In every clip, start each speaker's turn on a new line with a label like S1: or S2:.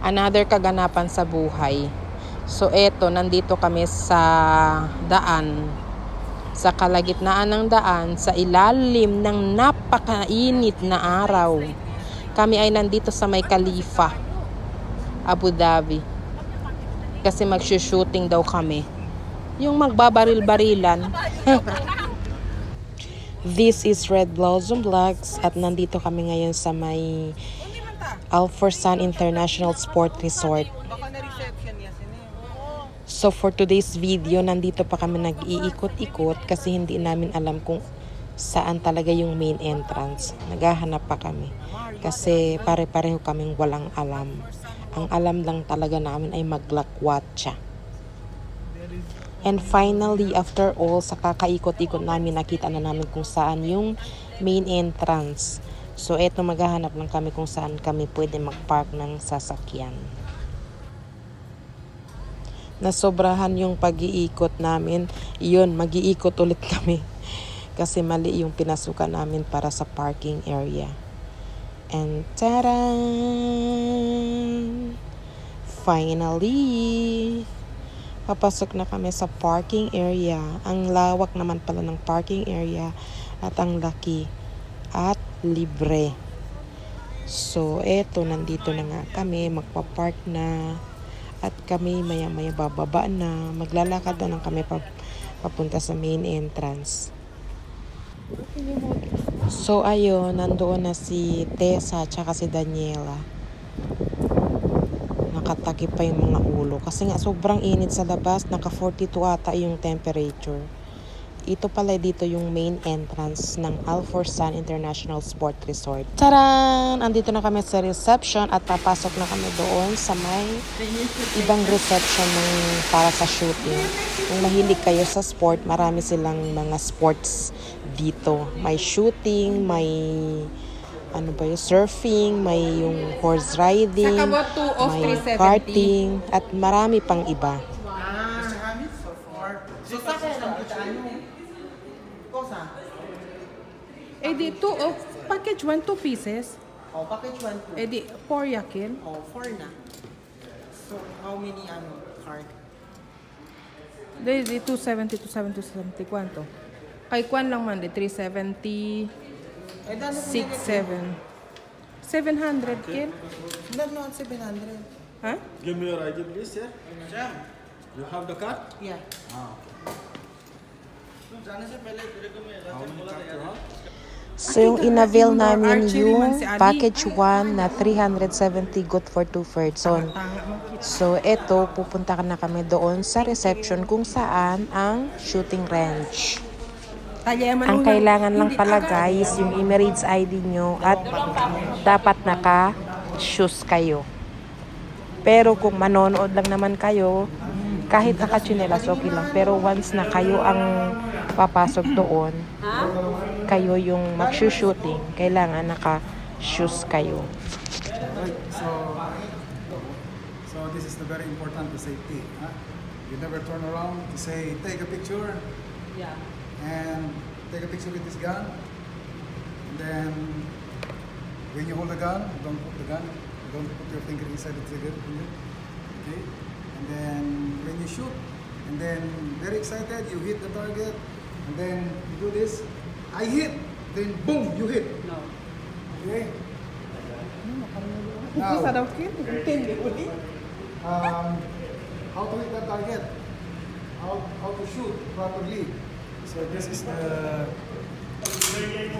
S1: Another kaganapan sa buhay. So eto, nandito kami sa daan. Sa kalagitnaan ng daan, sa ilalim ng napakainit na araw. Kami ay nandito sa May Khalifa, Abu Dhabi. Kasi mag-shooting daw kami. Yung magbabaril-barilan. This is Red Blossom Vlogs at nandito kami ngayon sa may Al Forsan International Sport Resort. So for today's video, nandito pa kami nag-iikot-ikot kasi hindi namin alam kung saan talaga yung main entrance. Naghahanap pa kami kasi pare-pareho kaming walang alam. Ang alam lang talaga namin ay maglakwatsa. And finally, after all, sa kakaikot-ikot namin, nakita na namin kung saan yung main entrance. So eto, maghahanap lang kami kung saan kami pwede mag-park ng sasakyan. Nasobrahan yung pag-iikot namin. Yun, mag-iikot ulit kami. Kasi mali yung pinasukan namin para sa parking area. And taran! Finally! Papasok na kami sa parking area. Ang lawak naman pala ng parking area. At ang laki. At libre. So, eto, nandito na nga kami. Magpa-park na. At kami maya-maya bababa na. Maglalakad na lang kami papunta sa main entrance. So ayun, nandoon na si Tessa at si Daniela. Nakatakip pa yung mga ulo. Kasi nga sobrang init sa labas. Naka 42 ata yung temperature. Ito pala dito yung main entrance ng Al Forsan International Sport Resort. Taran! Andito na kami sa reception at papasok na kami doon sa may ibang reception ng para sa shooting. Kung mahilig kayo sa sport, marami silang mga sports dito. May shooting, may surfing, may yung horse riding, may karting, at marami pang iba.
S2: Di 2 package 1 2 pieces.
S3: Oh, package 1 2.
S2: Di 4 yakin.
S3: Oh, 4 na. So, how many card?
S2: Di 270 kwanto? Kay kwan lang man di 370 6 7 700 kin?
S3: No, 700.
S2: Huh?
S4: Give me your ID, please, yeah? You have the card?
S3: Yeah.
S1: So yung in-avail namin yung package 1 na 370 good for 2 person. So eto, pupunta na kami doon sa reception kung saan ang shooting range. Ang kailangan lang pala guys, yung Emirates ID nyo at dapat naka-shoes kayo. Pero kung manonood lang naman kayo, kahit naka-chinelas okay lang. Pero once na kayo ang papasok doon, kayo yung mag-shooting, kailangan naka-shoes kayo.
S5: Right, so this is the very important to safety. Huh? You never turn around to say, take a picture.
S2: Yeah.
S5: And take a picture with this gun. And then, when you hold the gun, don't put the gun. Don't put your finger inside the trigger. Okay? And then, when you shoot, and then, very excited, you hit the target. And then, you do this. I hit. Then, boom, you hit.
S2: No.
S5: Okay? Now, how to hit the target? How to shoot properly? So this is the okay.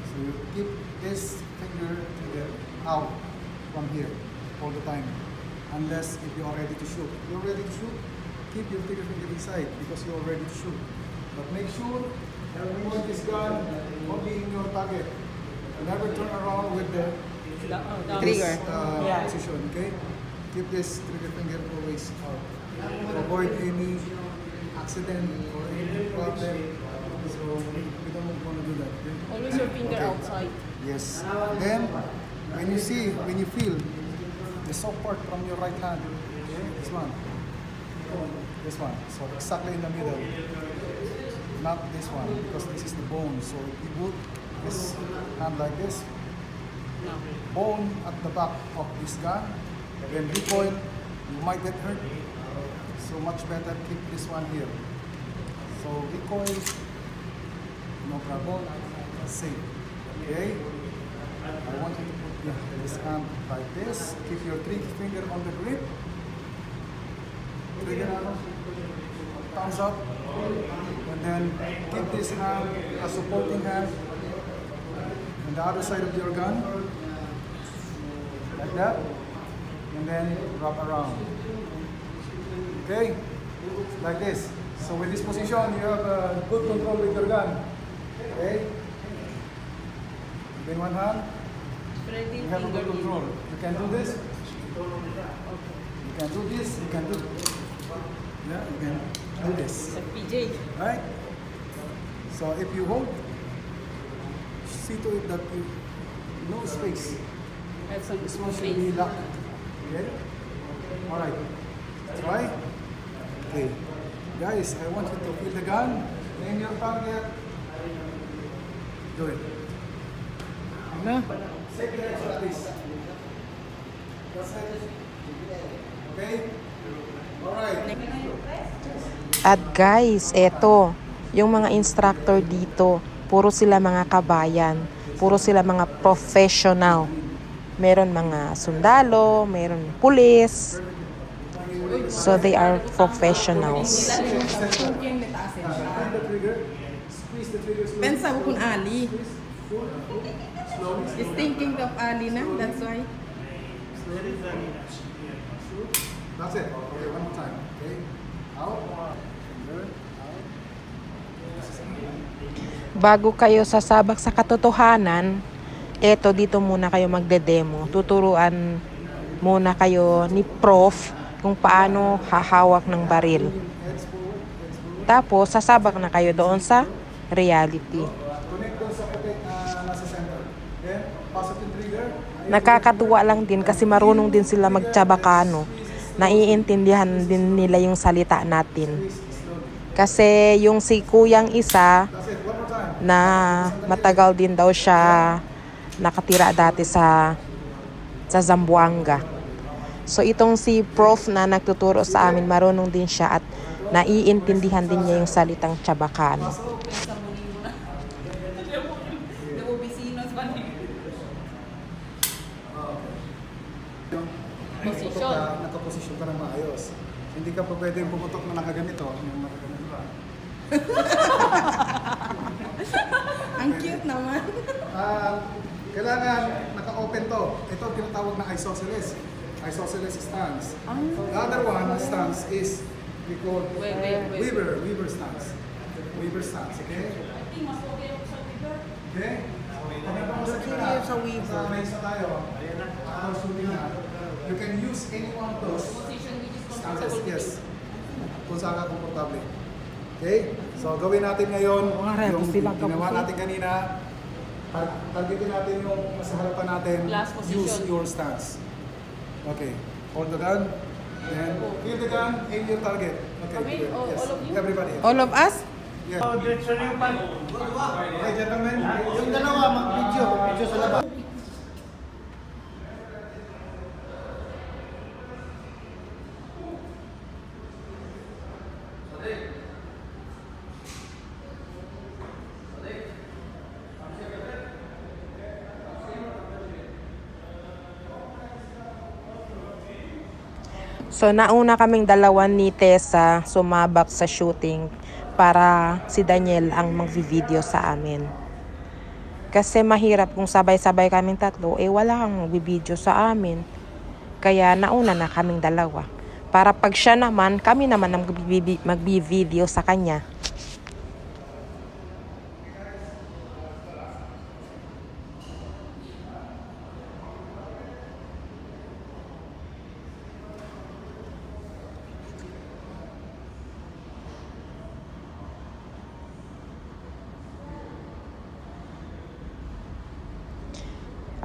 S5: So you keep this finger out from here all the time, unless if you are ready to shoot. If you're ready to shoot, keep your finger inside because you are ready to shoot. But make sure you point this gun only in your target. Never turn around with the
S2: Trigger.
S5: position. Okay. Keep this trigger finger always out to avoid any accident or any problem. So we don't want to do that. Okay?
S2: Always your finger outside.
S5: Yes. Then when you feel the support from your right hand, okay, this one. So exactly in the middle, not this one because this is the bone. So if you put this hand like this. Bone at the back of this gun. Then recoil, you might get hurt. So much better keep this one here. So recoil, no problem, safe. Okay? I want you to put this hand like this. Keep your three finger on the grip. Trigger arrow, thumbs up. And then keep this hand a supporting hand on the other side of your gun. Like that. And then wrap around. Okay? Like this. So with this position, you have good control with your gun. Okay? Then one hand, you have a good control. You can do this. You can do this. You can do yeah, you can do this.
S2: PJ.
S5: Right? So if you hold, see to it that you no space.
S2: Have some small
S5: Should be locked. Okay? Alright. Try. Okay. Guys, I want you to feel the gun. Name your target. Do it.
S2: Na?
S5: Save the edge like this. That's it. Okay? Alright.
S1: At guys, eto, yung mga instructor dito, puro sila mga kabayan, puro sila mga professional. Meron mga sundalo, meron pulis. So they are professionals.
S2: Pensa ko kung Ali. Is thinking of Ali na, that's why.
S5: That's it. Okay, one more time. Okay? Out.
S1: Bago kayo sasabak sa katotohanan, eto dito muna kayo magde-demo. Tuturuan muna kayo ni Prof kung paano hahawak ng baril. Tapos sasabak na kayo doon sa reality.
S5: Connect doon sa protect nasa center. Then, pasok yung trigger.
S1: Nakakatuwa lang din kasi marunong din sila magtsabakano. Naiintindihan din nila yung salita natin. Kasi yung si kuyang isa na matagal din daw siya nakatira dati sa Zamboanga. So itong si Prof na nagtuturo sa amin, marunong din siya at naiintindihan din niya yung salitang Chabacano.
S5: Nakaposisyon ka ng maayos. Hindi ka pa pwedeng pumutok na nakaganito. Yung nakaganito ba?
S2: Ang cute naman.
S5: Kailangan naka-open to. Ito ang tinatawag na isosceles. Isosceles stance. The other one stance is we call Weaver stance. Weaver stance, okay? Okay?
S2: Sa Weaver.
S5: May isa tayo. You can use any one of those stances. Yes. Kung saan ka komportable. Okay? So gawin natin ngayon yung ginawa natin kanina. Targetin natin yung nasa harapan natin. Use your stance. Okay. Hold the gun. Then feel the gun, aim your target. Okay. Yes. All of you? Everybody.
S2: All of us?
S5: Yeah. Okay, gentlemen.
S3: Yung dalawa, mag-video sa labas.
S1: So nauna kaming dalawan ni Tessa sumabak sa shooting para si Daniel ang magvi-video sa amin. Kasi mahirap kung sabay-sabay kaming tatlo, wala kang magvi-video sa amin. Kaya nauna na kaming dalawa. Para pag siya naman, kami naman ang magvi-video sa kanya.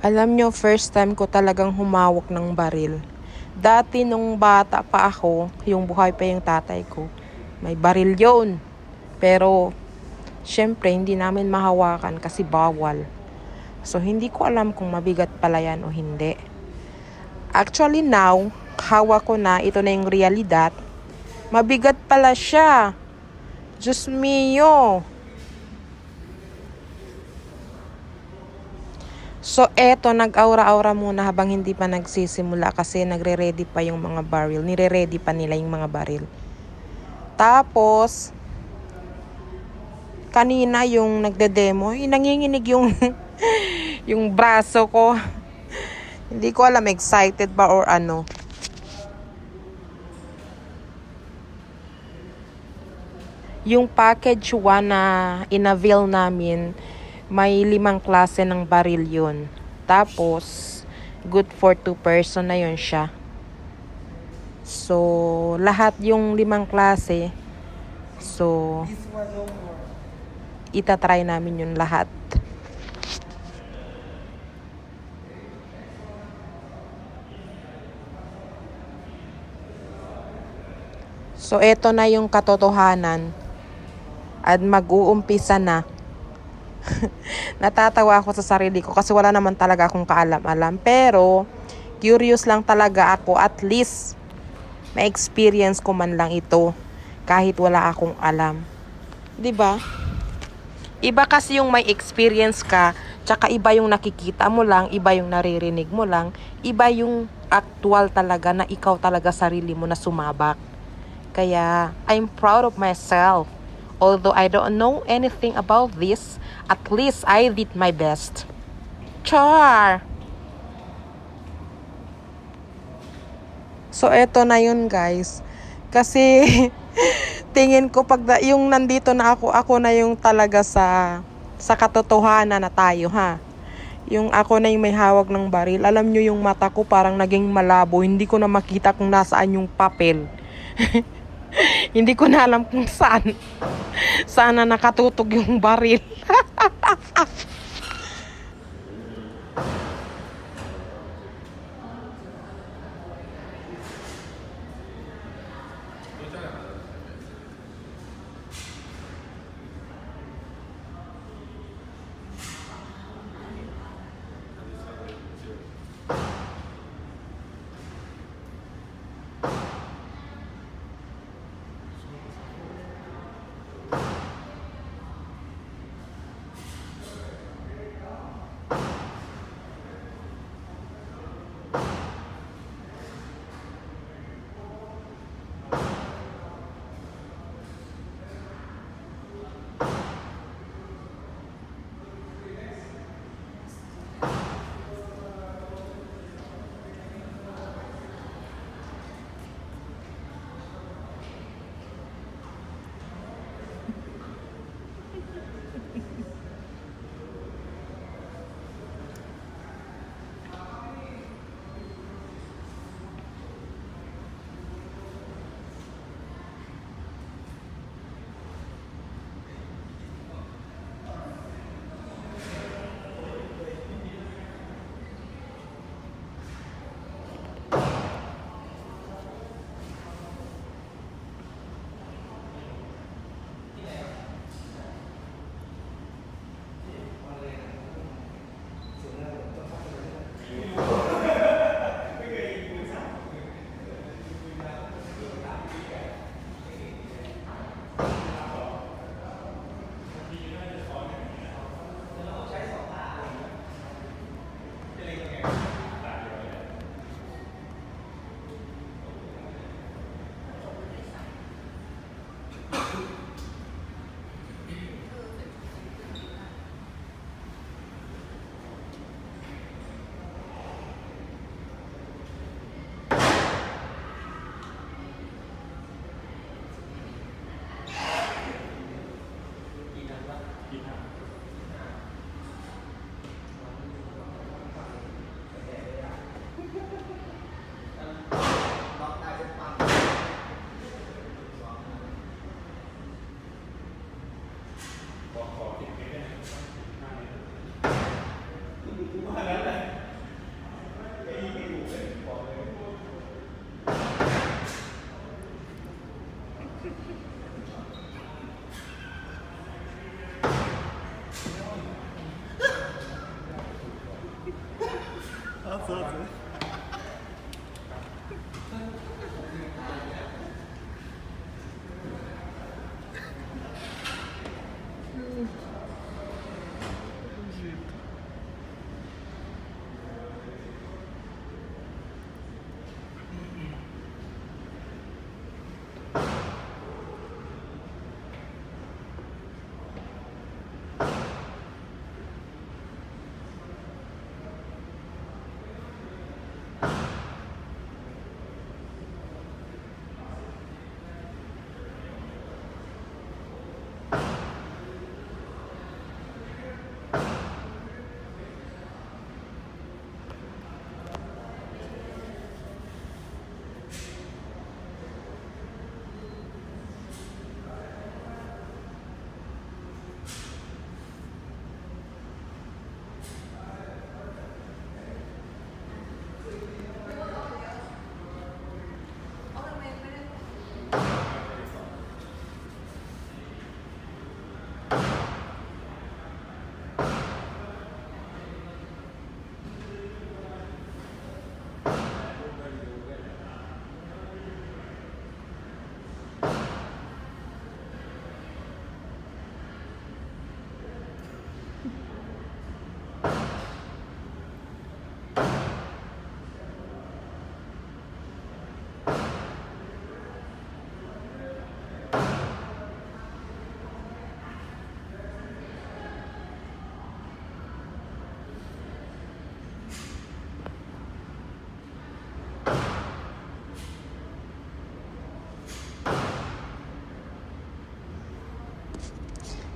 S1: Alam nyo, first time ko talagang humawak ng baril. Dati nung bata pa ako, yung buhay pa yung tatay ko, may baril yun. Pero Syempre, hindi namin mahawakan kasi bawal. So, hindi ko alam kung mabigat pala yan o hindi. Actually, now, hawak ko na. Ito na yung realidad. Mabigat pala siya. Diyos mio. So, eto, nag-aura-aura muna habang hindi pa nagsisimula kasi nagre-ready pa yung mga barrel. Nire-ready pa nila yung mga barrel. Tapos, kanina yung nagde-demo, nanginginig yung yung braso ko. Hindi ko alam, excited ba or ano. Yung package 1 na in-avail namin, may 5 klase ng baril yun. Tapos, good for 2 person na yun siya. So, lahat yung 5 klase. So, itatry namin yun lahat. So, eto na yung katotohanan. At mag-uumpisa na. Natatawa ako sa sarili ko kasi wala naman talaga akong kaalam-alam. Pero, curious lang talaga ako. At least, ma-experience ko man lang ito. Kahit wala akong alam. 'Di ba? Iba kasi yung may experience ka, tsaka iba yung nakikita mo lang, iba yung naririnig mo lang, iba yung actual talaga na ikaw talaga sarili mo na sumabak. Kaya, I'm proud of myself. Although I don't know anything about this, at least I did my best. Char! So, eto na yun, guys. Kasi, tingin ko pag yung nandito na ako na yung talaga sa katotohanan na tayo, ha. Yung ako na yung may hawak ng baril. Alam nyo yung mata ko parang naging malabo. Hindi ko na makita kung nasaan yung papel. Hindi ko na alam kung saan. Saan na nakatutog yung baril.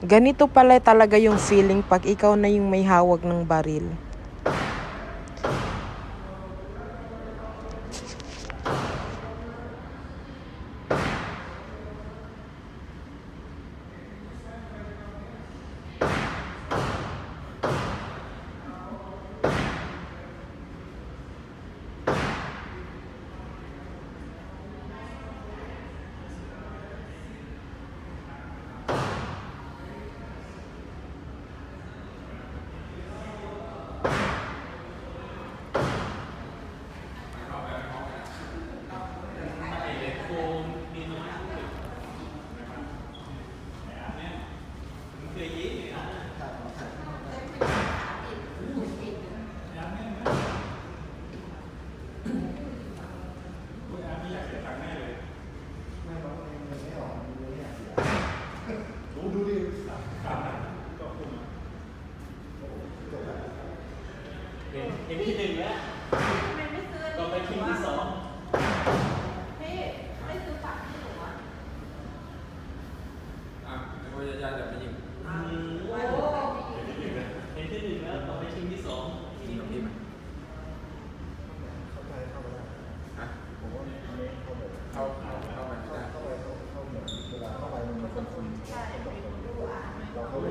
S1: Ganito pala talaga yung feeling pag ikaw na yung may hawak ng baril.
S6: เห็นที่หนึ่งแล้วก็ไปคิวที่สองไม่ซื้อฝากที่หนูอ่ะ
S4: แล้วก็ญาติจะไปยิง
S6: เห็นที่หนึ่งแล้วต่อไปคิวที่สอง
S4: ยิงกับพี่ไหมผมว่าเข้าไปไม่ได้เข้าไปเวลาเข้าไปมันมีคนใช่เราเข้าไป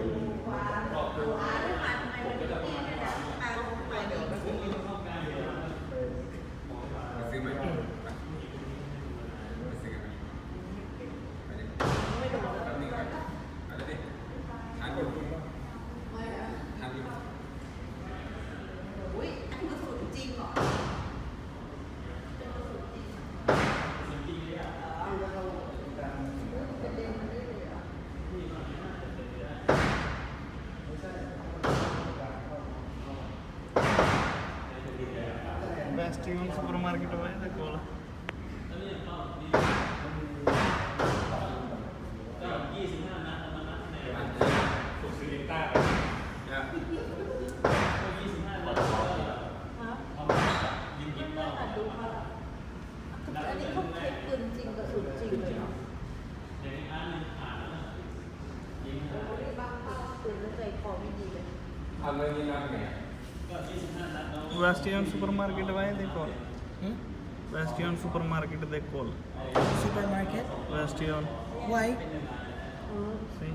S4: ผมก็จะประมาณนี้มาซื้อไหมมาซื้อกันไหมไม่ต้องแป๊บนึงก่อนอะไรดิทานอยู่ทานอยู่
S7: อุ้ยอันนี้สูตรจริงเหรอ
S8: Bastion supermarket apa ya sekolah?
S7: อันนี้เขาเช็คปืนจริงกับสูตรจริงเลยเนาะบางภาพปืนแล้วใจคอไม่ดีเลย
S4: ทำเรื่องนี้นั่นไง
S8: Bastion supermarket apa ya dekol? Bastion supermarket dekol.
S3: Supermarket?
S8: Bastion.
S3: Why?
S8: See?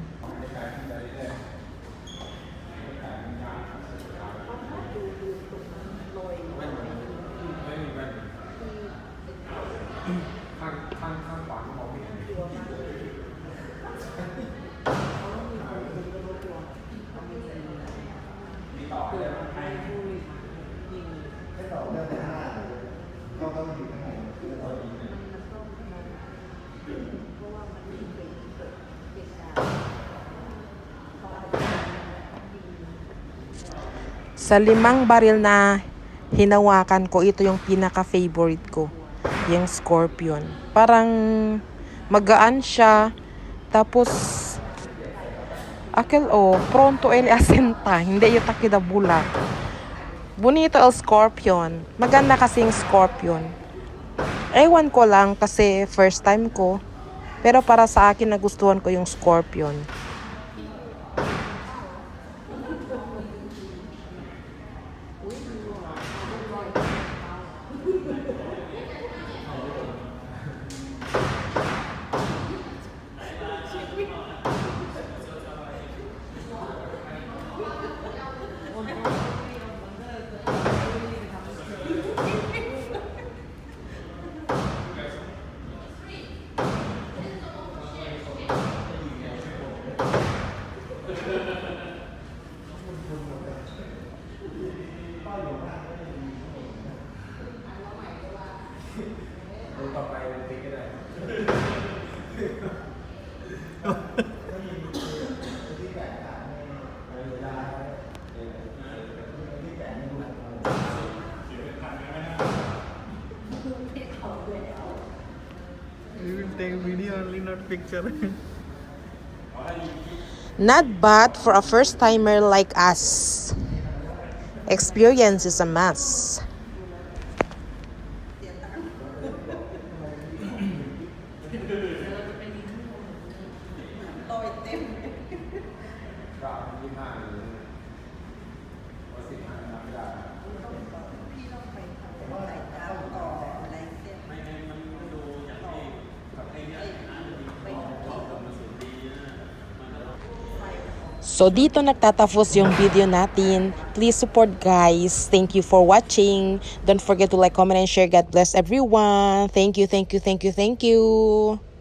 S4: ข้างขวาเขามองไม่เห็นมีต่อเลย
S1: Sa 5 baril na hinawakan ko, ito yung pinaka-favorite ko. Yung Scorpion. Parang magaan siya. Tapos, pronto ele asenta. Hindi yung takidabula. Bonito el Scorpion. Maganda kasing Scorpion. Ewan ko lang kasi first time ko. Pero para sa akin, nagustuhan ko yung Scorpion.
S8: You will take video only, not picture.
S1: Not bad for a first timer like us. Experience is a must. So dito nagtatapos yung video natin. Please support guys. Thank you for watching. Don't forget to like, comment, and share. God bless everyone. Thank you, thank you, thank you, thank you.